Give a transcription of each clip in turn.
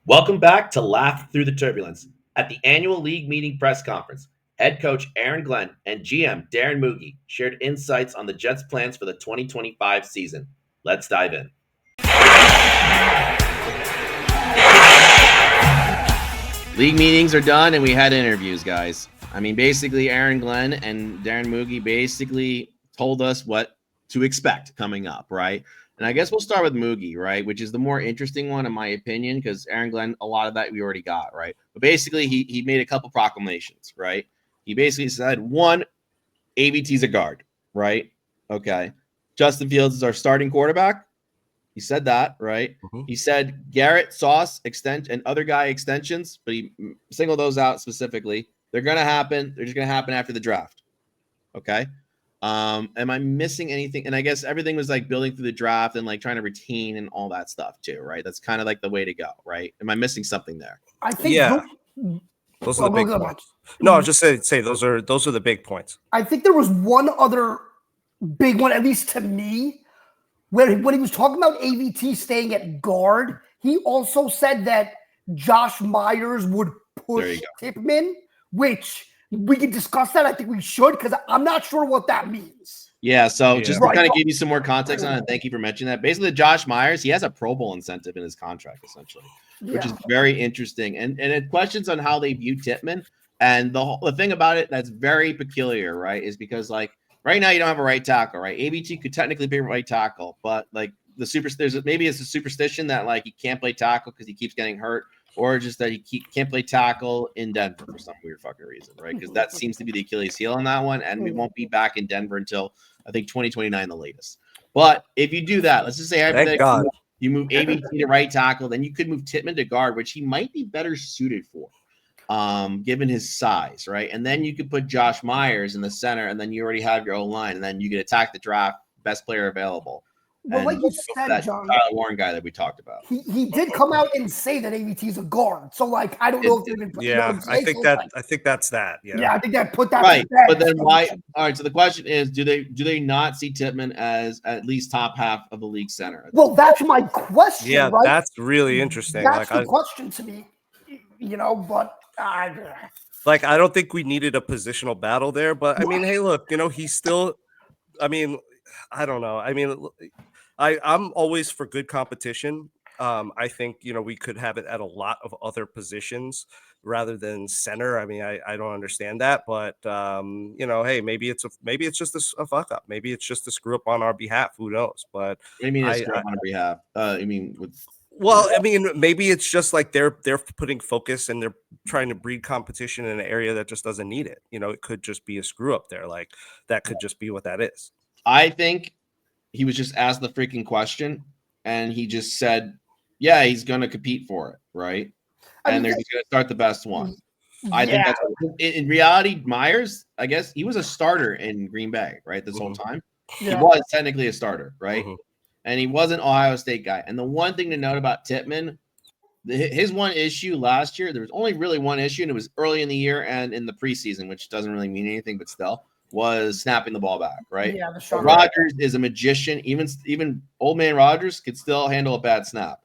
Welcome back to Laugh Through the Turbulence. At the annual league meeting press conference, head coach Aaron Glenn and GM Darren Mougey shared insights on the Jets' plans for the 2025 season. Let's dive in. League meetings are done and we had interviews, guys. I mean, basically, Aaron Glenn and Darren Mougey basically told us what to expect coming up, right? And I guess we'll start with Mougey, right? Which is the more interesting one, in my opinion, because Aaron Glenn, a lot of that we already got, right? But basically, he made a couple proclamations, right? He basically said, one, AVT's a guard, right? Okay. Justin Fields is our starting quarterback. He said that, right? Mm-hmm. He said Garrett, Sauce, extent, and other guy extensions, but he singled those out specifically. They're going to happen. They're just going to happen after the draft. Okay. Am I missing anything? And I guess everything was like building through the draft and like trying to retain and all that stuff too, right? That's kind of like the way to go, right? Am I missing something there? I think those are the big points. No, just say those are the big points. I think there was one other big one, at least to me, where when he was talking about AVT staying at guard, he also said that Josh Myers would push Tippmann, which we can discuss that. I think we should, because I'm not sure what that means. Yeah, so just to kind of give you some more context on it, thank you for mentioning that. Basically, Josh Myers, he has a Pro Bowl incentive in his contract, essentially, which is very interesting. And it questions on how they view Tippmann. And the thing about it that's very peculiar, right, is because, like, right now you don't have a right tackle, right? AVT could technically be a right tackle, but, like, maybe it's a superstition that, like, he can't play tackle because he keeps getting hurt, or just that he can't play tackle in Denver for some weird fucking reason, right? Because that seems to be the Achilles heel on that one, and we won't be back in Denver until, I think, 2029 the latest. But if you do that, let's just say you move AVT to right tackle, then you could move Tippmann to guard, which he might be better suited for, given his size, right? And then you could put Josh Myers in the center, and then you already have your O-line, and then you could attack the draft, best player available. Well, like you said, John, Tyler Warren guy that we talked about. He did come out and say that AVT is a guard. So, like, I don't know if they've been. I think that's that. Yeah, I think that put that right. But then why? All right. So the question is, do they not see Tippmann as at least top half of the league center? Well, that's my question. Yeah, right? That's really interesting. That's the question to me. But I don't think we needed a positional battle there. But I mean, hey, look, he's still. I mean, I don't know. I mean, I'm always for good competition. I think, we could have it at a lot of other positions rather than center. I mean, I don't understand that, but hey, maybe it's just a fuck up. Maybe it's just a screw up on our behalf. Who knows? But what do you mean a screw up on our behalf? Well, I mean, maybe it's just like they're putting focus and they're trying to breed competition in an area that just doesn't need it. It could just be a screw up there. Like that could just be what that is. I think he was just asked the freaking question and he just said, yeah, he's going to compete for it. Right. And they're just going to start the best one. I think that's in reality, Myers, I guess he was a starter in Green Bay, right? This whole time. Yeah. He was technically a starter, right? And he was an Ohio State guy. And the one thing to note about Tippmann, his one issue last year, there was only really one issue, and it was early in the year and in the preseason, which doesn't really mean anything, but still, was snapping the ball back, right? Yeah, Rodgers is a magician. Even old man Rodgers could still handle a bad snap.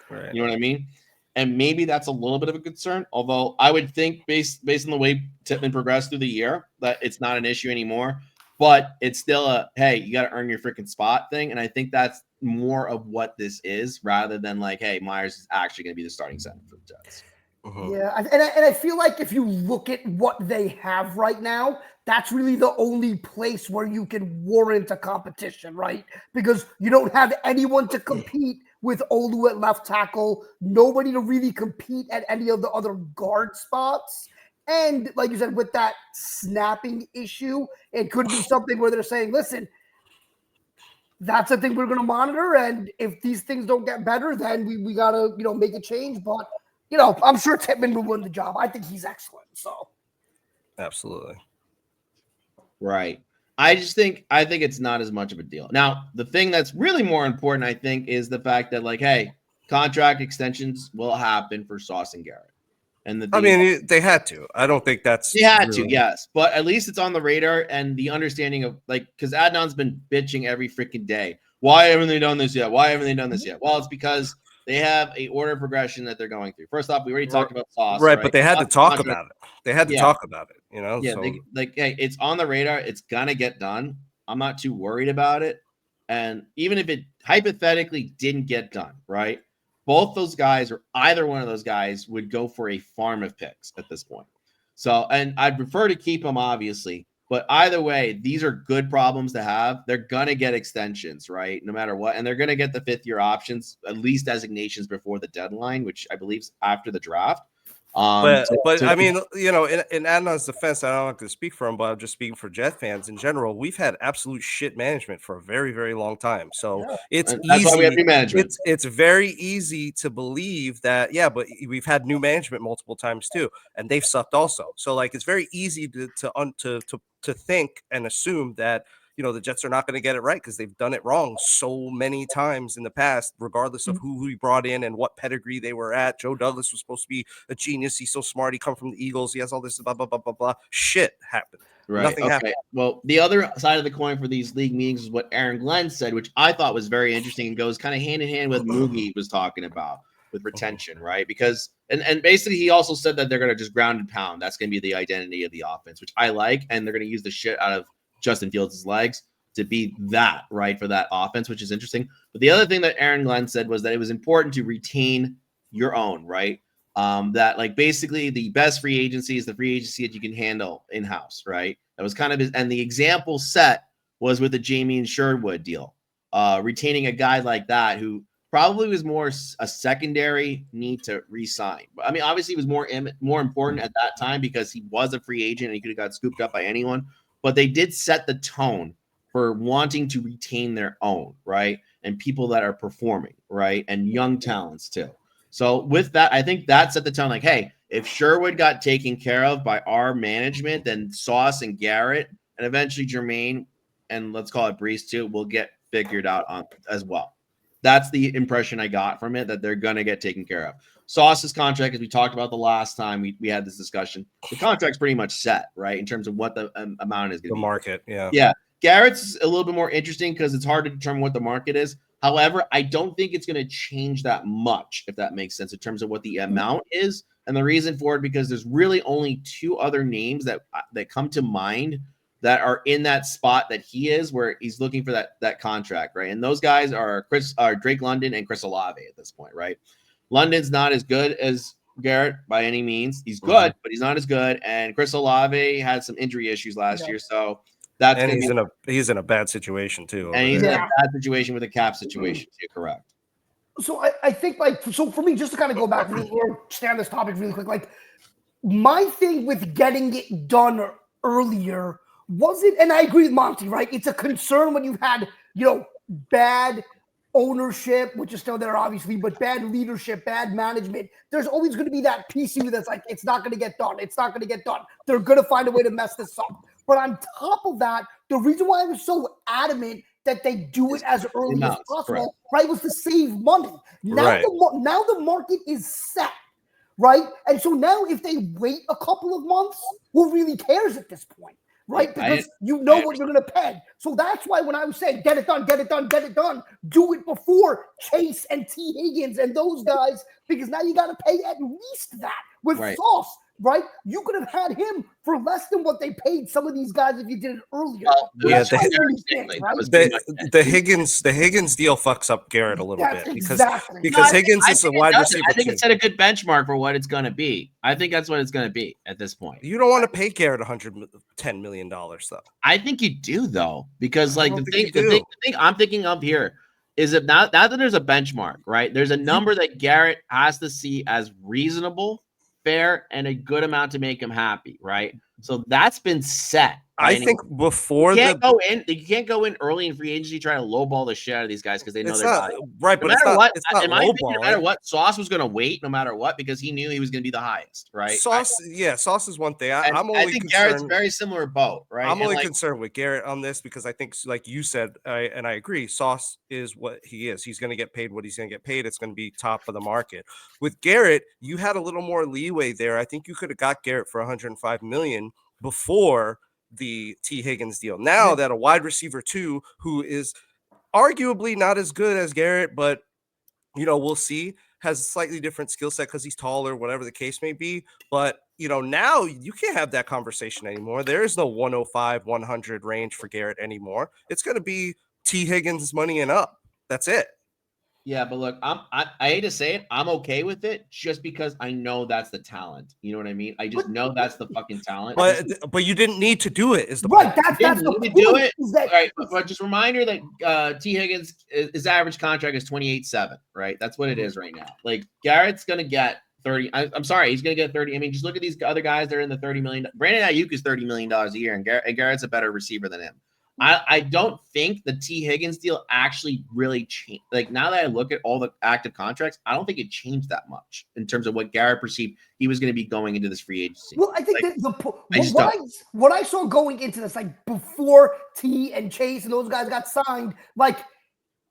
Right. You know what I mean? And maybe that's a little bit of a concern, although I would think based on the way Tippmann progressed through the year that it's not an issue anymore. But it's still a, hey, you got to earn your freaking spot thing. And I think that's more of what this is rather than like, hey, Myers is actually going to be the starting center for the Jets. Yeah, and I feel like if you look at what they have right now, that's really the only place where you can warrant a competition, right? Because you don't have anyone to compete with Olu at left tackle, nobody to really compete at any of the other guard spots. And like you said, with that snapping issue, it could be something where they're saying, listen, that's a thing we're going to monitor. And if these things don't get better, then we got to, make a change. But, I'm sure Tippmann will win the job. I think he's excellent. So. Absolutely. Right. I think it's not as much of a deal. Now, the thing that's really more important, I think, is the fact that, like, hey, contract extensions will happen for Sauce and Garrett. And they had to. I don't think that's they had to, yes. But at least it's on the radar and the understanding of, like, because Adnan's been bitching every freaking day. Why haven't they done this yet? Why haven't they done this yet? Well, it's because they have a order of progression that they're going through. First off, we already talked about Sauce, right? But they had to talk about it. They had to Yeah. talk about it, you know. Yeah, So hey, it's on the radar. It's gonna get done. I'm not too worried about it. And even if it hypothetically didn't get done, right? Both those guys or either one of those guys would go for a farm of picks at this point. So, and I'd prefer to keep them, obviously. But either way, these are good problems to have. They're gonna get extensions, right? No matter what, and they're gonna get the 5th-year options, at least designations before the deadline, which I believe is after the draft. But I mean, you know, in Adnan's defense, I'm not going to speak for him, but I'm just speaking for Jet fans in general. We've had absolute shit management for a very, very long time, so it's and that's easy. why we have new management. It's very easy to believe that, yeah, but we've had new management multiple times too, and they've sucked also. So like, it's very easy to think and assume that, you know, the Jets are not going to get it right because they've done it wrong so many times in the past, regardless of who we brought in and what pedigree they were at. Joe Douglas was supposed to be a genius. He's so smart. He come from the Eagles. He has all this blah, blah, blah, blah, blah. Shit happened. Right. Nothing happened. Well, the other side of the coin for these league meetings is what Aaron Glenn said, which I thought was very interesting and goes kind of hand in hand with Mougey was talking about with retention, right? Because and basically he also said that they're going to just ground and pound. That's going to be the identity of the offense, which I like, and they're going to use the shit out of Justin Fields' legs to be that, right, for that offense, which is interesting. But the other thing that Aaron Glenn said was that it was important to retain your own, right? That like basically the best free agency is the free agency that you can handle in-house, right? That was kind of his, and the example set was with the Jamie and Sherwood deal. Retaining a guy like that who probably was more a secondary need to re-sign. But I mean, obviously, he was more important at that time because he was a free agent and he could have got scooped up by anyone. But they did set the tone for wanting to retain their own, right? And people that are performing, right? And young talents too. So with that, I think that set the tone like, hey, if Sherwood got taken care of by our management, then Sauce and Garrett and eventually Jermaine and let's call it Brees too, will get figured out on as well. That's the impression I got from it, that they're going to get taken care of. Sauce's contract, as we talked about the last time we had this discussion, the contract's pretty much set, right? In terms of what the amount is going to be. The market, yeah. Yeah. Garrett's a little bit more interesting because it's hard to determine what the market is. However, I don't think it's going to change that much, if that makes sense, in terms of what the amount is. And the reason for it, because there's really only 2 other names that come to mind that are in that spot that he is, where he's looking for that contract, right? And those guys are Drake London and Chris Olave at this point, right? London's not as good as Garrett by any means. He's good, but he's not as good. And Chris Olave had some injury issues last year, so that's and he's in a bad situation too. And he's in a bad situation with a cap situation. You're correct. So I think so for me, just to kind of go back or stay on this topic really quick, like my thing with getting it done earlier wasn't, and I agree with Monty, right? It's a concern when you've had, bad ownership, which is still there obviously, but bad leadership, bad management. There's always going to be that piece of you that's like, it's not going to get done. It's not going to get done. They're going to find a way to mess this up. But on top of that, the reason why I was so adamant that they do it as early as possible, right, was to save money. Now the market is set, right? And so now if they wait a couple of months, who really cares at this point? Right, because what you're going to pay. So that's why when I was saying, get it done, do it before Chase and T. Higgins and those guys, because now you got to pay at least that with Sauce, right? You could have had him for less than what they paid some of these guys if you did it earlier. The Higgins deal fucks up Garrett a little bit because Higgins is a wide receiver. I think it set a good benchmark for what it's going to be. I think that's what it's going to be at this point. You don't want to pay Garrett $110 million though. I think you do though, because like the thing I'm thinking of here is that now that there's a benchmark, right? There's a number that Garrett has to see as reasonable, fair, and a good amount to make him happy, right? So that's been set. I think before you can't go in early in free agency try to lowball the shit out of these guys because they know they're not right. But no matter what, Sauce was going to wait no matter what because he knew he was going to be the highest, right? Sauce is one thing. I think Garrett's very similar boat, right? I'm only concerned with Garrett on this because I think, like you said, and I agree, Sauce is what he is. He's going to get paid what he's going to get paid. It's going to be top of the market. With Garrett, you had a little more leeway there. I think you could have got Garrett for $105 million before the T. Higgins deal. Now that a wide receiver 2 who is arguably not as good as Garrett, but we'll see, has a slightly different skill set because he's taller, whatever the case may be. But, now you can't have that conversation anymore. There is no 105, 100 range for Garrett anymore. It's going to be T. Higgins money and up. That's it. Yeah, but look, I hate to say it, I'm okay with it just because I know that's the talent. You know what I mean? I just know that's the fucking talent. But you didn't need to do it. Is the right? point. That's the need point. to do it. Is that, all right, but just reminder that T. Higgins, his average contract is 28.7, right? That's what it is right now. Like Garrett's gonna get 30. I'm sorry, he's gonna get 30. I mean, just look at these other guys. They're in the 30 million. Brandon Ayuk is $30 million a year, and Garrett's a better receiver than him. I don't think the T. Higgins deal actually really changed. Like now that I look at all the active contracts, I don't think it changed that much in terms of what Garrett perceived he was going to be going into this free agency. Well, I think that what I saw going into this, like before T and Chase and those guys got signed, like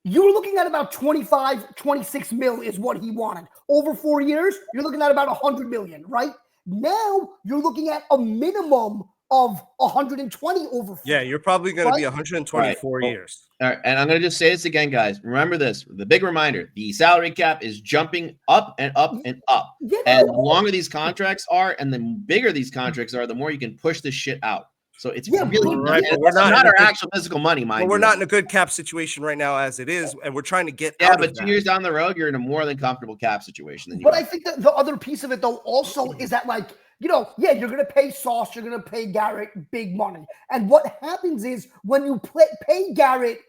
you were looking at about 25, 26 mil is what he wanted. Over 4 years, you're looking at about 100 million, right? Now you're looking at a minimum of 120 over 4. Yeah, you're probably going to be 124 years. All right, and I'm going to just say this again, guys. Remember this, the big reminder, the salary cap is jumping up and up and up. Yeah, and the longer these contracts are and the bigger these contracts are, the more you can push this shit out. So it's really right. It's not our actual physical money, mind you. We're not in a good cap situation right now as it is, and we're trying to get out of but 2 years down the road, you're in a more than comfortable cap situation than you But I think that the other piece of it, though, also is that, like, you're going to pay Sauce, you're going to pay Garrett big money. And what happens is when you pay Garrett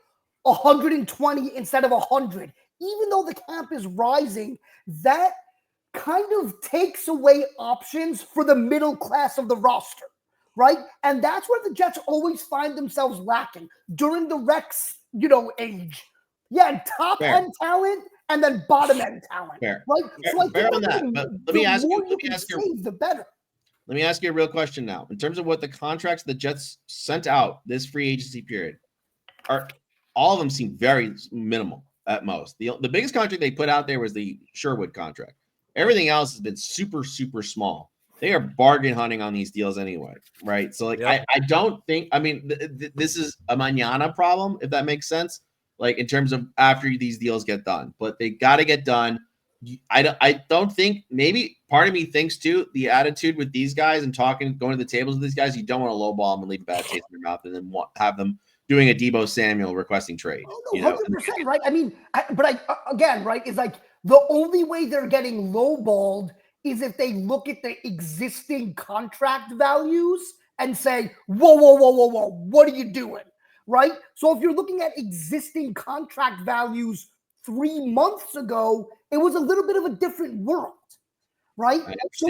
120 instead of 100, even though the cap is rising, that kind of takes away options for the middle class of the roster, right? And that's where the Jets always find themselves lacking during the Rex, age. Yeah, top end talent and then bottom end talent, right? So I think on that. But let me ask you, the better. Let me ask you a real question now. In terms of what the contracts the Jets sent out this free agency period, all of them seem very minimal at most. The biggest contract they put out there was the Sherwood contract. Everything else has been super, super small. They are bargain hunting on these deals anyway, right? So, like, I don't think – I mean, this is a mañana problem, if that makes sense, like in terms of after these deals get done. But they got to get done. I don't think – maybe part of me thinks, too, the attitude with these guys and going to the tables with these guys, you don't want to lowball them and leave a bad taste in their mouth and then have them doing a Deebo Samuel requesting trade. Oh, no, 100%, right? I mean, again, right, it's like the only way they're getting lowballed is if they look at the existing contract values and say, whoa, what are you doing, right? So if you're looking at existing contract values 3 months ago, it was a little bit of a different world, right? So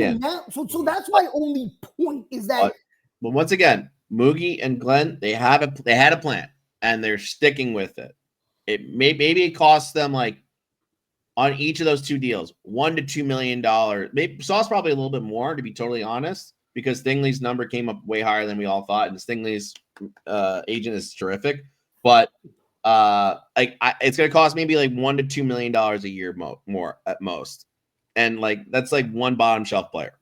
that's my only point is that. But once again, Mougey and Glenn, they had a plan and they're sticking with it. Maybe it costs them like on each of those two deals, $1 to $2 million. Maybe Sauce probably a little bit more, to be totally honest, because Stingley's number came up way higher than we all thought, and Stingley's agent is terrific. But it's going to cost maybe like $1 to $2 million a year more at most, and like that's like one bottom shelf player.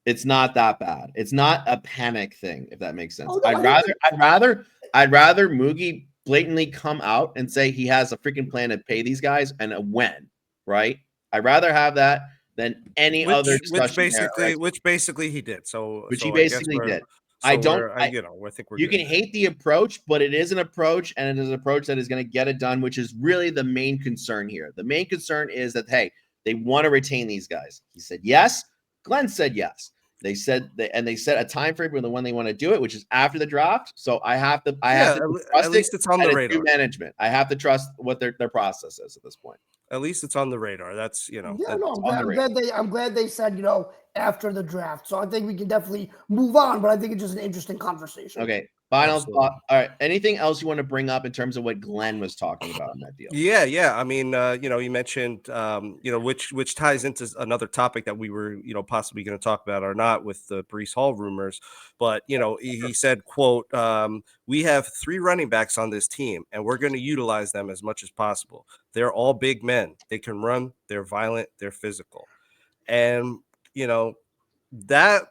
It's not that bad. It's not a panic thing, if that makes sense. I'd rather Mougey blatantly come out and say he has a freaking plan to pay these guys and a when, right? I'd rather have that than any other discussion. Which basically he did. He basically did. I think you can hate the approach, but it is an approach, and it is an approach that is going to get it done, which is really the main concern here. The main concern is that, hey, they want to retain these guys. He said yes. Glenn said yes. They said they set a time frame for when they want to do it, which is after the draft. So I have to trust at least it's on the radar. Management. I have to trust what their process is at this point. At least it's on the radar. That's I'm glad they said after the draft. So I think we can definitely move on. But I think it's just an interesting conversation. Okay. Final thought. All right. Anything else you want to bring up in terms of what Glenn was talking about in that deal? Yeah. I mean, you mentioned, which ties into another topic that we were, possibly going to talk about or not with the Breece Hall rumors. But, he said, quote, we have 3 running backs on this team, and we're going to utilize them as much as possible. They're all big men. They can run. They're violent. They're physical. And, that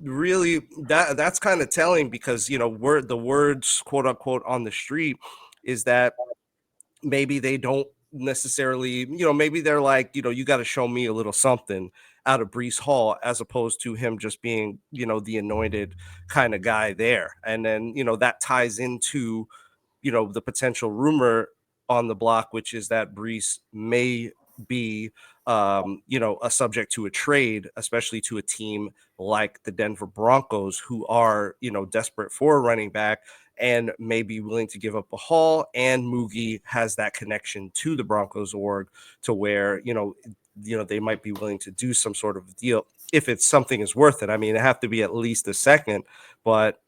really that's kind of telling because the words quote unquote on the street is that maybe they don't necessarily, maybe they're like, you got to show me a little something out of Breece Hall, as opposed to him just being, the anointed kind of guy there. And then, that ties into, the potential rumor on the block, which is that Breece may be, a subject to a trade, especially to a team like the Denver Broncos, who are, desperate for a running back and may be willing to give up a haul. And Mougey has that connection to the Broncos org to where, they might be willing to do some sort of deal if it's something is worth it. I mean, it have to be at least a second, but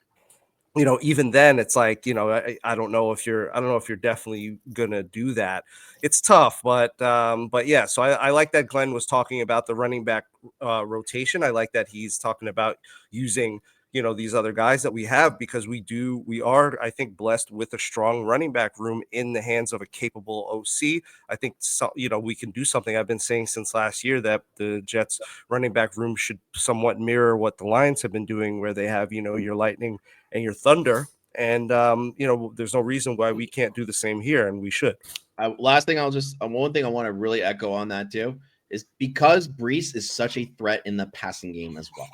even then it's like, I don't know if you're definitely gonna do that. It's tough, but yeah, so I like that Glenn was talking about the running back rotation. I like that he's talking about using, these other guys that we have, because we are, I think, blessed with a strong running back room in the hands of a capable OC. I think, so, we can do something. I've been saying since last year that the Jets running back room should somewhat mirror what the Lions have been doing, where they have, your Lightning and your Thunder. And, there's no reason why we can't do the same here, and we should. Last thing one thing I want to really echo on that too is because Breece is such a threat in the passing game as well,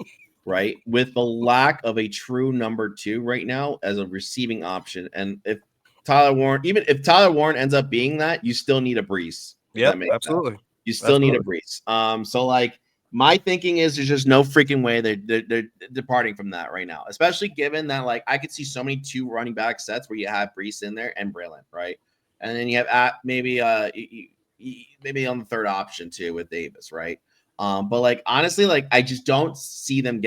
right? With the lack of a true number 2 right now as a receiving option. And if Tyler Warren ends up being that, you still need a Breece. Yeah, absolutely. Sense. You still need a Breece. So like, my thinking is there's just no freaking way they're departing from that right now, especially given that, like, I could see so many 2 running back sets where you have Breece in there and Braylon, right? And then you have maybe on the third option too with Davis, right? But like, honestly, like, I just don't see them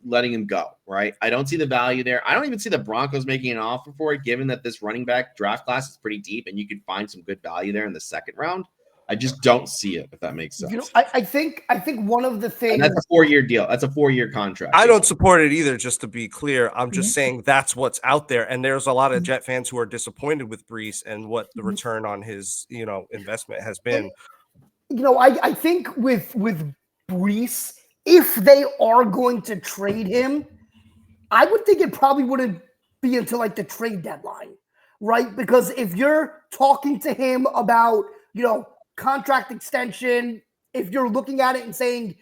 letting him go, right? I don't see the value there. I don't even see the Broncos making an offer for it, given that this running back draft class is pretty deep and you can find some good value there in the second round. I just don't see it, if that makes sense. I think one of the things, and that's a 4-year deal. That's a 4-year contract. I don't support it either, just to be clear. I'm just saying that's what's out there. And there's a lot of Jet fans who are disappointed with Breece and what the return on his, investment has been. I think with Breece, if they are going to trade him, I would think it probably wouldn't be until like the trade deadline, right? Because if you're talking to him about, contract extension, if you're looking at it and saying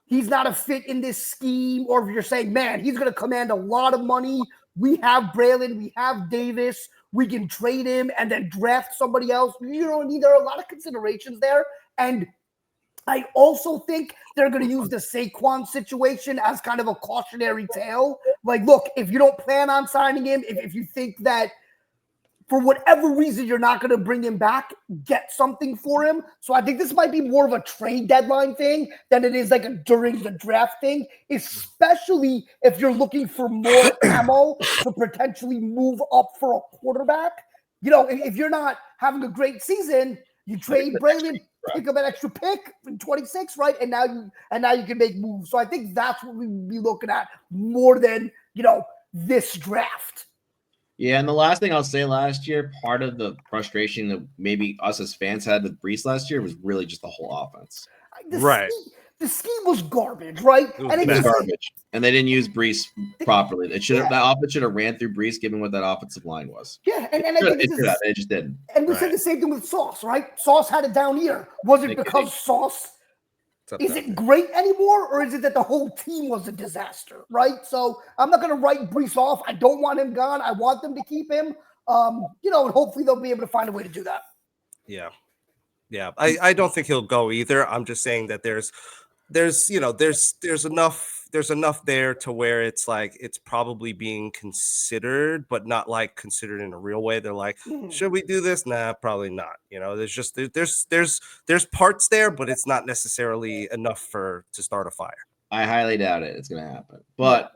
he's not a fit in this scheme, or if you're saying, man, he's going to command a lot of money, we have Braylon, we have Davis, we can trade him and then draft somebody else. There are a lot of considerations there. And I also think they're going to use the Saquon situation as kind of a cautionary tale. Like, look, if you don't plan on signing him, if you think that for whatever reason you're not going to bring him back, get something for him. So I think this might be more of a trade deadline thing than it is like a during the draft thing, especially if you're looking for more ammo to potentially move up for a quarterback. If you're not having a great season, you trade Braylon, pick up an extra pick in 26, right? And now you can make moves. So I think that's what we'd be looking at more than, this draft. Yeah, and the last thing I'll say, last year, part of the frustration that maybe us as fans had with Breece last year was really just the whole offense. The scheme was garbage, right? It was garbage. And they didn't use Breece properly. That offense should have ran through Breece, given what that offensive line was. Yeah, and I think they just didn't. And we said the same thing with Sauce, right? Sauce had a down year. Was it because Sauce isn't great anymore, or is it that the whole team was a disaster, right? So I'm not going to write Breece off. I don't want him gone. I want them to keep him. And hopefully they'll be able to find a way to do that. Yeah. I don't think he'll go either. I'm just saying that there's enough there to where it's like it's probably being considered, but not like considered in a real way. They're like, should we do this? Nah, probably not. There's parts there, but it's not necessarily enough to start a fire. I highly doubt it's gonna happen. But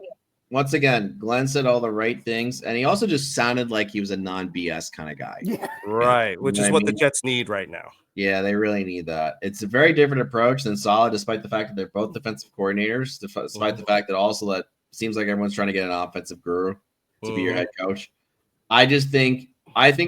once again, Glenn said all the right things, and he also just sounded like he was a non-BS kind of guy. Yeah. Right, which is what the Jets need right now. Yeah, they really need that. It's a very different approach than Saleh, despite the fact that they're both defensive coordinators, despite the fact that also that seems like everyone's trying to get an offensive guru to be your head coach. I think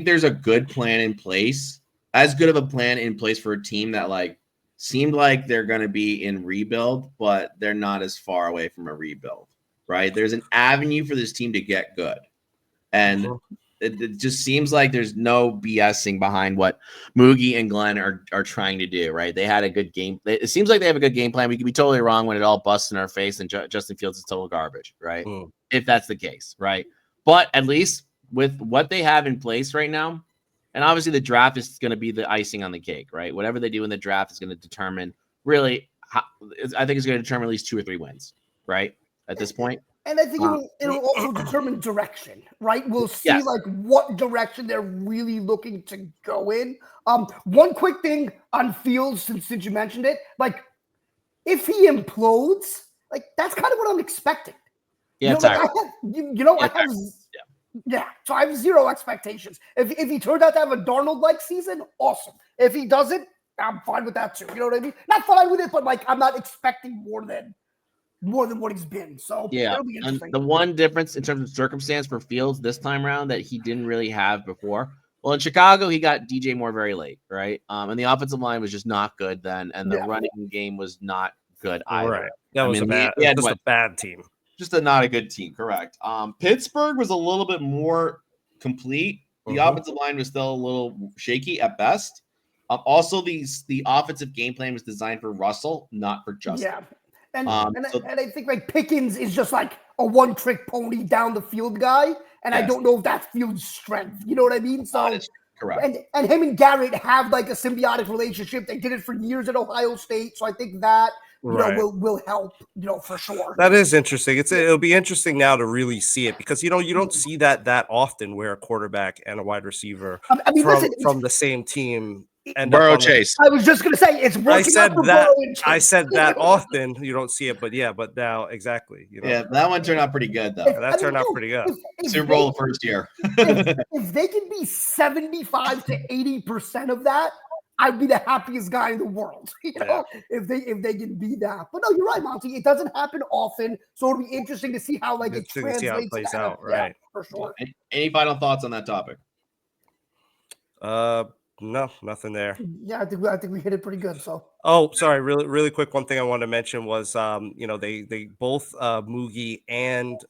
there's a good plan in place, as good of a plan in place for a team that like seemed like they're going to be in rebuild, but they're not as far away from a rebuild, right? There's an avenue for this team to get good. And it just seems like there's no BSing behind what Mougey and Glenn are trying to do, right? They had a good game. It seems like they have a good game plan. We could be totally wrong when it all busts in our face and Justin Fields is total garbage, right? If that's the case, right? But at least with what they have in place right now, and obviously the draft is going to be the icing on the cake, right? Whatever they do in the draft is going to determine really how, I think it's going to determine at least 2 or 3 wins, right? At this point. And I think it'll also determine direction, right? We'll see like what direction they're really looking to go in. One quick thing on Fields, since you mentioned it, like if he implodes, like that's kind of what I'm expecting. Yeah, so I have 0 expectations. If he turns out to have a Darnold-like season, awesome. If he doesn't, I'm fine with that too. You know what I mean? Not fine with it, but like I'm not expecting more than what he's been. So it'll be interesting. And the one difference in terms of circumstance for Fields this time around that he didn't really have before. Well, in Chicago, he got DJ Moore very late, right? And the offensive line was just not good then, and the running game was not good either. Right. That was a bad team. Just not a good team, correct. Pittsburgh was a little bit more complete. The offensive line was still a little shaky at best. Also, the offensive game plan was designed for Russell, not for Justin. Yeah. And I think like Pickens is just like a one-trick pony down the field guy, and I don't know if that's Fields' strength. You know what I mean? So correct. And him and Garrett have like a symbiotic relationship. They did it for years at Ohio State, so I think that will help. For sure. That is interesting. It'll be interesting now to really see it because you don't see that often where a quarterback and a wide receiver from the same team. And Burrow Chase. I was just gonna say it's working out for Burrow and Chase. I said that often. You don't see it, but now exactly. Yeah, that one turned out pretty good though. That turned out pretty good. Super Bowl first year. if they can be 75 to 80% of that, I'd be the happiest guy in the world. If they can be that. But no, you're right, Monty. It doesn't happen often, so it'll be interesting to see how it translates. See how it plays out, right? For sure. Any final thoughts on that topic? No, nothing there. Yeah, I think we hit it pretty good. So. Oh, sorry. Really quick. One thing I wanted to mention was, they both Mougey and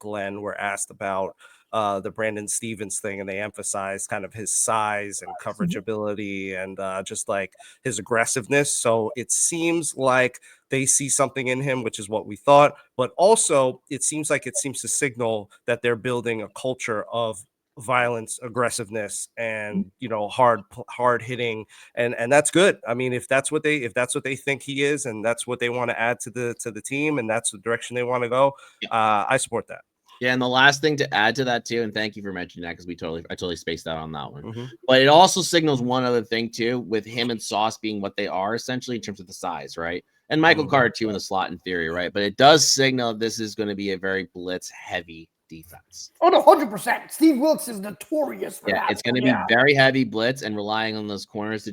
Glenn were asked about the Brandon Stevens thing, and they emphasized kind of his size and coverage ability and just like his aggressiveness. So it seems like they see something in him, which is what we thought. But also, it seems to signal that they're building a culture of violence, aggressiveness, and hard hitting, and that's good. I mean, if that's what they think he is, and that's what they want to add to the team, and that's the direction they want to go, I support that. Yeah, and the last thing to add to that too, and thank you for mentioning that because I totally spaced out on that one. But it also signals one other thing too, with him and Sauce being what they are essentially in terms of the size, right? And Michael Carter too in the slot in theory, right? But it does signal this is going to be a very blitz heavy defense. Oh, no, 100%. Steve Wilkes is notorious for that. It's going to be very heavy blitz and relying on those corners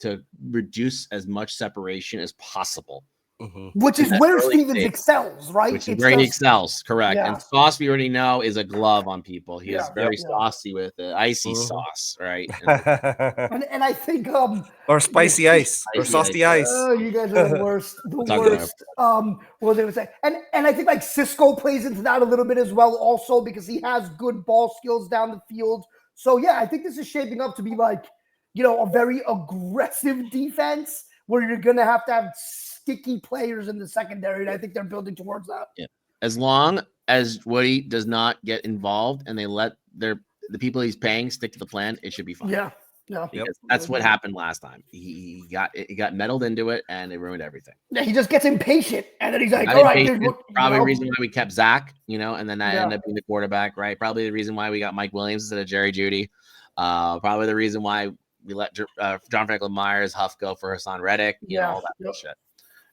to reduce as much separation as possible. Which is where Stevens excels, right? Which is where he excels, correct. And Sauce, we already know, is a glove on people. He is very saucy with it, icy sauce, right? And I think or spicy ice or saucy ice. Oh, you guys are the worst. The worst. What was I gonna say? And I think like Cisco plays into that a little bit as well, also because he has good ball skills down the field. So yeah, I think this is shaping up to be like, a very aggressive defense where you're gonna have to have sticky players in the secondary, and I think they're building towards that. Yeah. As long as Woody does not get involved and they let the people he's paying stick to the plan, it should be fine. Yeah. No. Because that's what happened last time. He got meddled into it and it ruined everything. Yeah, he just gets impatient and then he's like, all right, probably the reason why we kept Zach, and then that ended up being the quarterback, right? Probably the reason why we got Mike Williams instead of Jerry Jeudy. Probably the reason why we let John Franklin Myers huff go for Hassan Reddick, all that bullshit.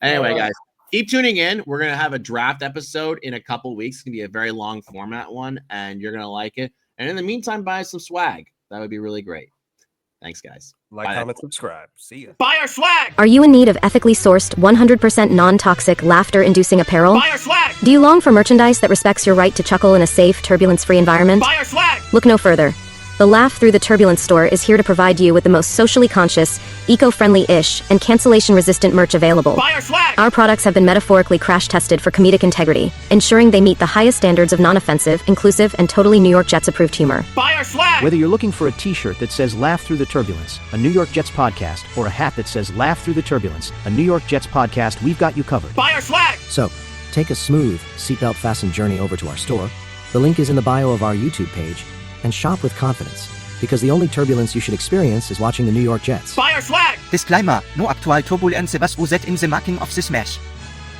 Anyway, guys, keep tuning in. We're going to have a draft episode in a couple weeks. It's going to be a very long format one, and you're going to like it. And in the meantime, buy some swag. That would be really great. Thanks, guys. Comment, subscribe. See ya. Buy our swag! Are you in need of ethically sourced, 100% non-toxic, laughter-inducing apparel? Buy our swag! Do you long for merchandise that respects your right to chuckle in a safe, turbulence-free environment? Buy our swag! Look no further. The Laugh Through the Turbulence store is here to provide you with the most socially conscious, eco-friendly-ish, and cancellation-resistant merch available. Buy our swag! Our products have been metaphorically crash-tested for comedic integrity, ensuring they meet the highest standards of non-offensive, inclusive, and totally New York Jets-approved humor. Buy our swag! Whether you're looking for a t-shirt that says Laugh Through the Turbulence, a New York Jets podcast, or a hat that says Laugh Through the Turbulence, a New York Jets podcast, we've got you covered. Buy our swag! So, take a smooth, seatbelt fastened journey over to our store. The link is in the bio of our YouTube page, and shop with confidence, because the only turbulence you should experience is watching the New York Jets. Buy our swag! Disclaimer, no actual turbulence was used in the making of the smash.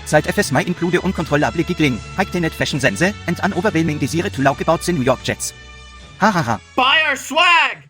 Side effects may include uncontrollable giggling, heightened fashion sense, and an overwhelming desire to talk about the New York Jets. Ha ha ha. Buy our swag!